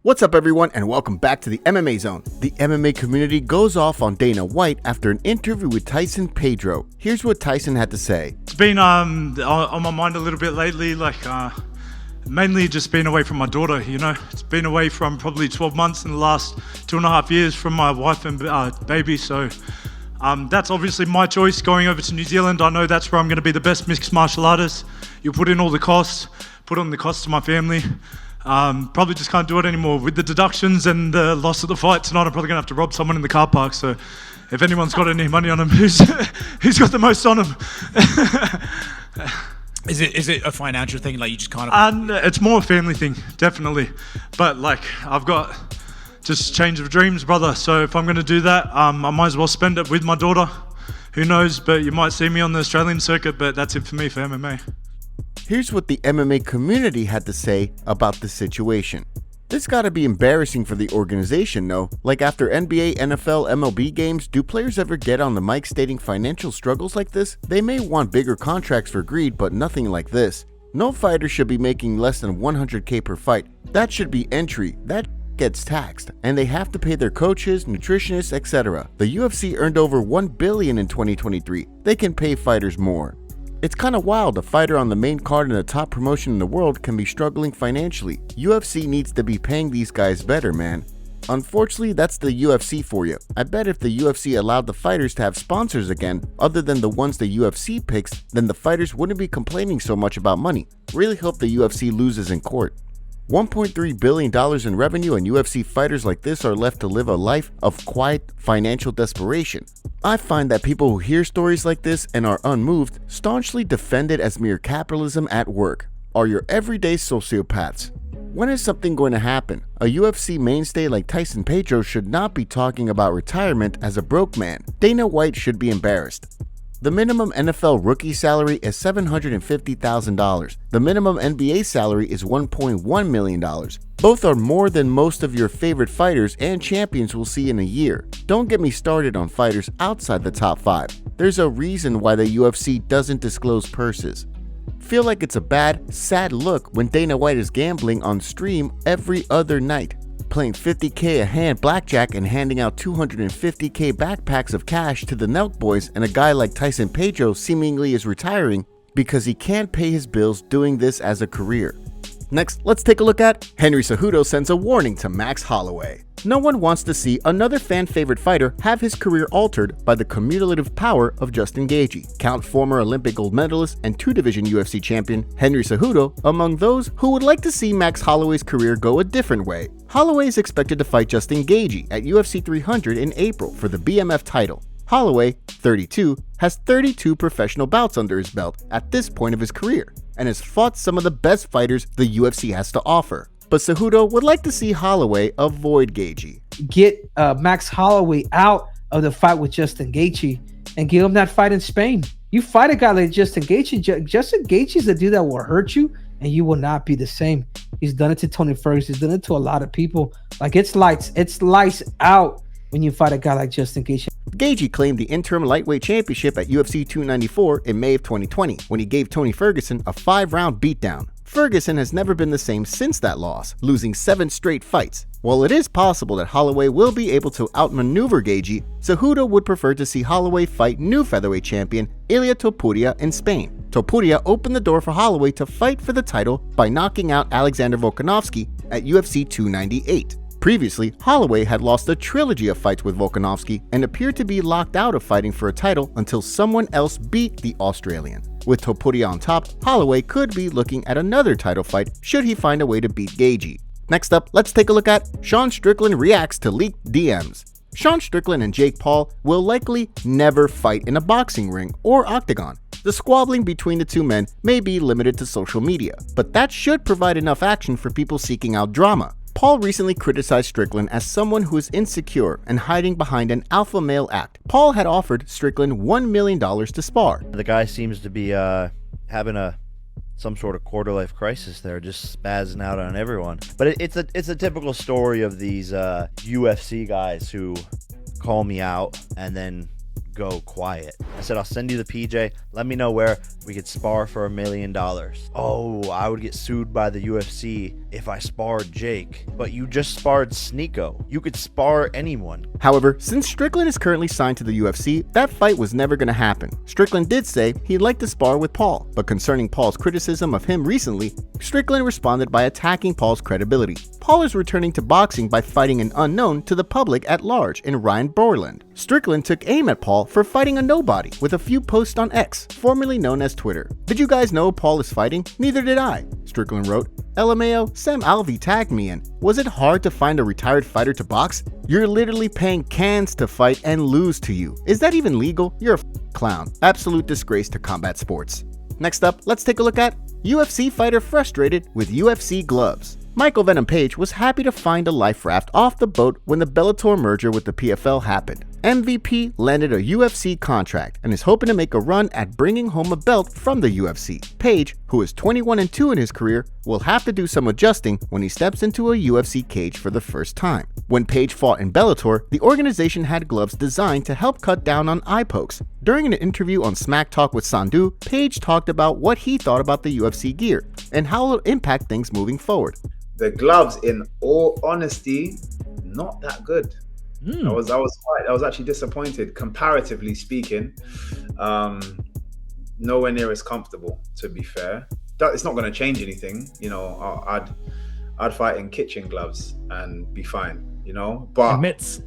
What's up everyone and welcome back to the MMA Zone. The MMA community goes off on Dana White after an interview with Tyson Pedro. Here's what Tyson had to say. It's been on my mind a little bit lately, mainly just been away from my daughter, you know. It's been away from probably 12 months in the last 2.5 years from my wife and baby, so that's obviously my choice going over to New Zealand. I know that's where I'm going to be the best mixed martial artist. You put in all the costs, put on the costs to my family. Probably just can't do it anymore. With the deductions and the loss of the fight tonight, I'm probably going to have to rob someone in the car park. So if anyone's got any money on him, who's got the most on him? Is it a financial thing? Like you just kind of... It's more a family thing, definitely. But I've got just change of dreams, brother. So if I'm going to do that, I might as well spend it with my daughter. Who knows? But you might see me on the Australian circuit, but that's it for me for MMA. Here's what the MMA community had to say about the situation. This gotta be embarrassing for the organization, no? Like after NBA, NFL, MLB games, do players ever get on the mic stating financial struggles like this? They may want bigger contracts for greed, but nothing like this. No fighter should be making less than $100K per fight. That should be entry. That gets taxed, and they have to pay their coaches, nutritionists, etc. The UFC earned over $1 billion in 2023. They can pay fighters more. It's kinda wild a fighter on the main card in the top promotion in the world can be struggling financially. UFC needs to be paying these guys better, man. Unfortunately, that's the UFC for you. I bet if the UFC allowed the fighters to have sponsors again, other than the ones the UFC picks, then the fighters wouldn't be complaining so much about money. Really hope the UFC loses in court. $1.3 billion in revenue, and UFC fighters like this are left to live a life of quiet financial desperation. I find that people who hear stories like this and are unmoved staunchly defend it as mere capitalism at work, are your everyday sociopaths. When is something going to happen? A UFC mainstay like Tyson Pedro should not be talking about retirement as a broke man. Dana White should be embarrassed. The minimum NFL rookie salary is $750,000. The minimum NBA salary is $1.1 million. Both are more than most of your favorite fighters and champions will see in a year. Don't get me started on fighters outside the top 5. There's a reason why the UFC doesn't disclose purses. Feel like it's a bad, sad look when Dana White is gambling on stream every other night, playing $50K a hand blackjack and handing out $250K backpacks of cash to the Nelk boys, and a guy like Tyson Pedro seemingly is retiring because he can't pay his bills doing this as a career. Next, let's take a look at Henry Cejudo sends a warning to Max Holloway. No one wants to see another fan-favorite fighter have his career altered by the cumulative power of Justin Gaethje. Count former Olympic gold medalist and 2-division UFC champion Henry Cejudo among those who would like to see Max Holloway's career go a different way. Holloway is expected to fight Justin Gaethje at UFC 300 in April for the BMF title. Holloway, 32, has 32 professional bouts under his belt at this point of his career and has fought some of the best fighters the UFC has to offer. But Cejudo would like to see Holloway avoid Gaethje. Get Max Holloway out of the fight with Justin Gaethje and give him that fight in Spain. You fight a guy like Justin Gaethje. Justin Gaethje is a dude that will hurt you and you will not be the same. He's done it to Tony Ferguson. He's done it to a lot of people. It's lights out when you fight a guy like Justin Gaethje. Gaethje claimed the interim lightweight championship at UFC 294 in May of 2020 when he gave Tony Ferguson a 5-round beatdown. Ferguson has never been the same since that loss, losing 7 straight fights. While it is possible that Holloway will be able to outmaneuver Gaethje, Cejudo would prefer to see Holloway fight new featherweight champion Ilia Topuria in Spain. Topuria opened the door for Holloway to fight for the title by knocking out Alexander Volkanovski at UFC 298. Previously, Holloway had lost a trilogy of fights with Volkanovski and appeared to be locked out of fighting for a title until someone else beat the Australian. With Topuria on top, Holloway could be looking at another title fight should he find a way to beat Gaethje. Next up, let's take a look at Sean Strickland reacts to leaked DMs. Sean Strickland and Jake Paul will likely never fight in a boxing ring or octagon. The squabbling between the two men may be limited to social media, but that should provide enough action for people seeking out drama. Paul recently criticized Strickland as someone who is insecure and hiding behind an alpha male act. Paul had offered Strickland $1 million to spar. The guy seems to be having some sort of quarter-life crisis there, just spazzing out on everyone. But it's a typical story of these UFC guys who call me out and then go quiet. I said, I'll send you the PJ. Let me know where we could spar for $1 million. Oh, I would get sued by the UFC if I sparred Jake, but you just sparred Sneeko. You could spar anyone. However, since Strickland is currently signed to the UFC, that fight was never going to happen. Strickland did say he'd like to spar with Paul, but concerning Paul's criticism of him recently, Strickland responded by attacking Paul's credibility. Paul is returning to boxing by fighting an unknown to the public at large in Ryan Borland. Strickland took aim at Paul for fighting a nobody with a few posts on X, formerly known as Twitter. Did you guys know Paul is fighting? Neither did I, Strickland wrote. LMAO, Sam Alvey tagged me in. Was it hard to find a retired fighter to box? You're literally paying cans to fight and lose to you. Is that even legal? You're a clown. Absolute disgrace to combat sports. Next up, let's take a look at UFC Fighter Frustrated with UFC Gloves. Michael Venom Page was happy to find a life raft off the boat when the Bellator merger with the PFL happened. MVP landed a UFC contract and is hoping to make a run at bringing home a belt from the UFC. Page, who is 21-2 in his career, will have to do some adjusting when he steps into a UFC cage for the first time. When Page fought in Bellator, the organization had gloves designed to help cut down on eye pokes. During an interview on Smack Talk with Sandu, Page talked about what he thought about the UFC gear and how it will impact things moving forward. The gloves, in all honesty, not that good. I was actually disappointed, comparatively speaking. Nowhere near as comfortable, to be fair. It's not going to change anything, you know. I'd fight in kitchen gloves and be fine, you know. But mitts.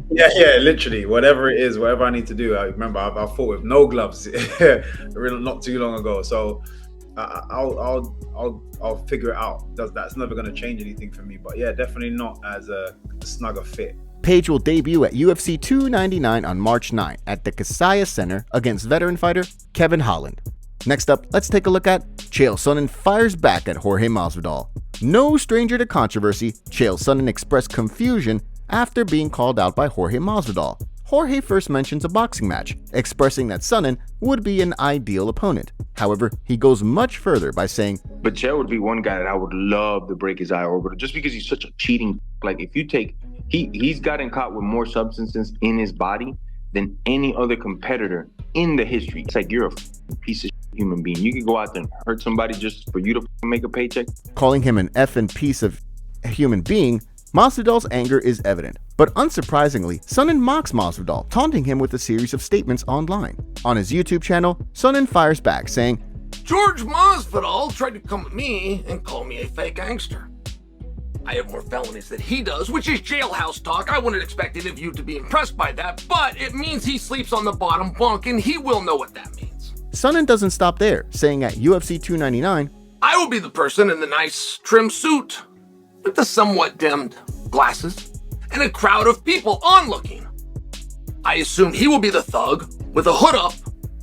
yeah, literally, whatever it is, whatever I need to do. I remember I fought with no gloves not too long ago, so I'll figure it out. That's never going to change anything for me. But yeah, definitely not as a snug a fit. Page will debut at UFC 299 on March 9 at the Kasaya Center against veteran fighter Kevin Holland. Next up, let's take a look at Chael Sonnen fires back at Jorge Masvidal. No stranger to controversy, Chael Sonnen expressed confusion after being called out by Jorge Masvidal. Jorge first mentions a boxing match, expressing that Sonnen would be an ideal opponent. However, he goes much further by saying, "But Chael would be one guy that I would love to break his eye over, just because he's such a cheating. Like, if you take, he's gotten caught with more substances in his body than any other competitor in the history. It's like, you're a piece of human being. You could go out there and hurt somebody just for you to make a paycheck." Calling him an effing piece of a human being, Masvidal's anger is evident, but unsurprisingly, Sonnen mocks Masvidal, taunting him with a series of statements online. On his YouTube channel, Sonnen fires back, saying, "George Masvidal tried to come at me and call me a fake gangster. I have more felonies than he does, which is jailhouse talk. I wouldn't expect any of you to be impressed by that, but it means he sleeps on the bottom bunk, and he will know what that means." Sonnen doesn't stop there, saying at UFC 299, "I will be the person in the nice trim suit with the somewhat dimmed glasses and a crowd of people onlooking. I assume he will be the thug with a hood up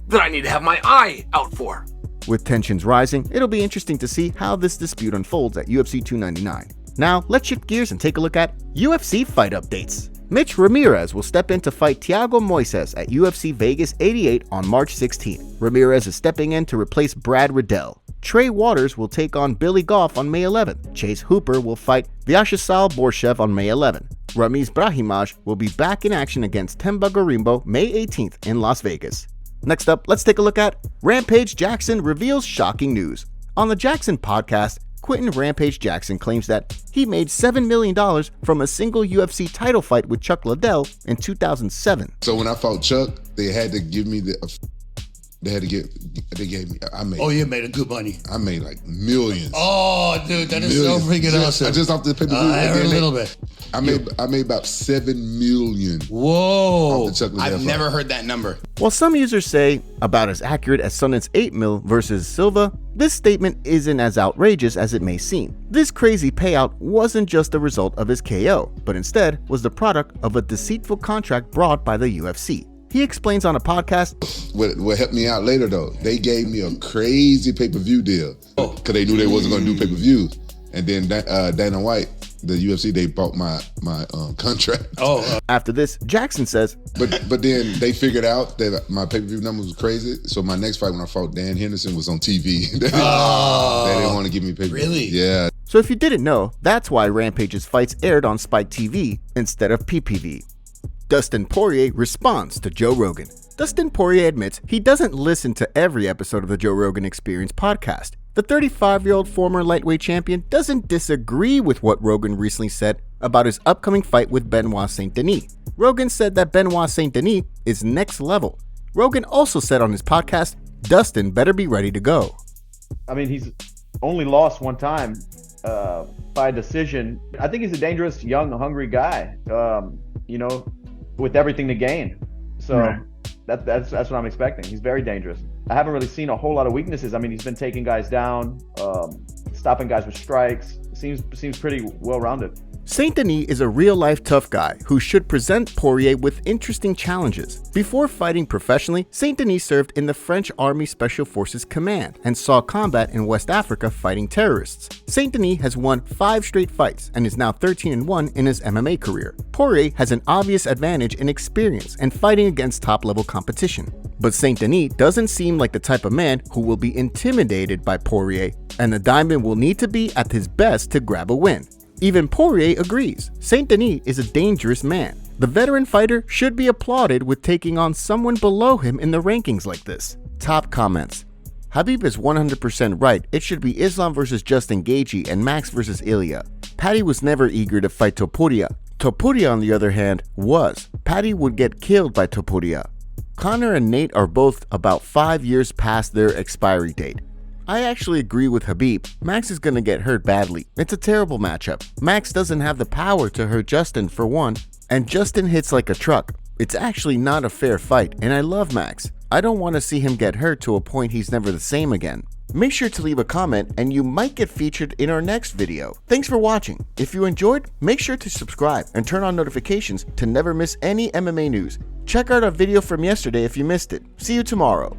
that I need to have my eye out for." With tensions rising, it'll be interesting to see how this dispute unfolds at UFC 299. Now, let's shift gears and take a look at UFC Fight updates. Mitch Ramirez will step in to fight Thiago Moises at UFC Vegas 88 on March 16. Ramirez is stepping in to replace Brad Riddell. Trey Waters will take on Billy Goff on May 11. Chase Hooper will fight Vyacheslav Borshev on May 11. Ramiz Brahimaj will be back in action against Temba Gorimbo May 18th in Las Vegas. Next up, let's take a look at Rampage Jackson reveals shocking news. On the Jackson podcast, Quentin Rampage Jackson claims that he made $7 million from a single UFC title fight with Chuck Liddell in 2007. So when I fought Chuck, they had to give me I made. Oh, you made a good money. I made like millions. Oh, dude, that is so freaking awesome. Just off the pay-per-view. I heard a little bit. I made about $7 million. Whoa. I've never heard that number. While some users say about as accurate as Sonnen's 8 mil versus Silva, this statement isn't as outrageous as it may seem. This crazy payout wasn't just the result of his KO, but instead was the product of a deceitful contract brought by the UFC. He explains on a podcast, What helped me out later though, they gave me a crazy pay-per-view deal because they knew they wasn't going to do pay-per-views. And then Dana White, the UFC, they bought my contract. After this, Jackson says, but then they figured out that my pay-per-view numbers was crazy. So my next fight when I fought Dan Henderson was on TV. They didn't want to give me pay-per-view. Really? Yeah. So if you didn't know, that's why Rampage's fights aired on Spike TV instead of PPV. Dustin Poirier responds to Joe Rogan. Dustin Poirier admits he doesn't listen to every episode of the Joe Rogan Experience podcast. The 35-year-old former lightweight champion doesn't disagree with what Rogan recently said about his upcoming fight with Benoit Saint-Denis. Rogan said that Benoit Saint-Denis is next level. Rogan also said on his podcast, Dustin better be ready to go. I mean, he's only lost one time by decision. I think he's a dangerous, young, hungry guy, with everything to gain. So that's what I'm expecting. He's very dangerous. I haven't really seen a whole lot of weaknesses. I mean, he's been taking guys down, stopping guys with strikes. Seems pretty well-rounded. Saint-Denis is a real-life tough guy who should present Poirier with interesting challenges. Before fighting professionally, Saint-Denis served in the French Army Special Forces Command and saw combat in West Africa fighting terrorists. Saint-Denis has won 5 straight fights and is now 13-1 in his MMA career. Poirier has an obvious advantage in experience and fighting against top-level competition. But Saint-Denis doesn't seem like the type of man who will be intimidated by Poirier, and the Diamond will need to be at his best to grab a win. Even Poirier agrees. Saint-Denis is a dangerous man. The veteran fighter should be applauded with taking on someone below him in the rankings like this. Top comments. Habib is 100% right. It should be Islam versus Justin Gaethje and Max versus Ilya. Paddy was never eager to fight Topuria. Topuria, on the other hand, was. Paddy would get killed by Topuria. Conor and Nate are both about 5 years past their expiry date. I actually agree with Habib. Max is gonna get hurt badly. It's a terrible matchup. Max doesn't have the power to hurt Justin for one, and Justin hits like a truck. It's actually not a fair fight, and I love Max. I don't want to see him get hurt to a point he's never the same again. Make sure to leave a comment and you might get featured in our next video. Thanks for watching. If you enjoyed, make sure to subscribe and turn on notifications to never miss any MMA news. Check out our video from yesterday if you missed it. See you tomorrow.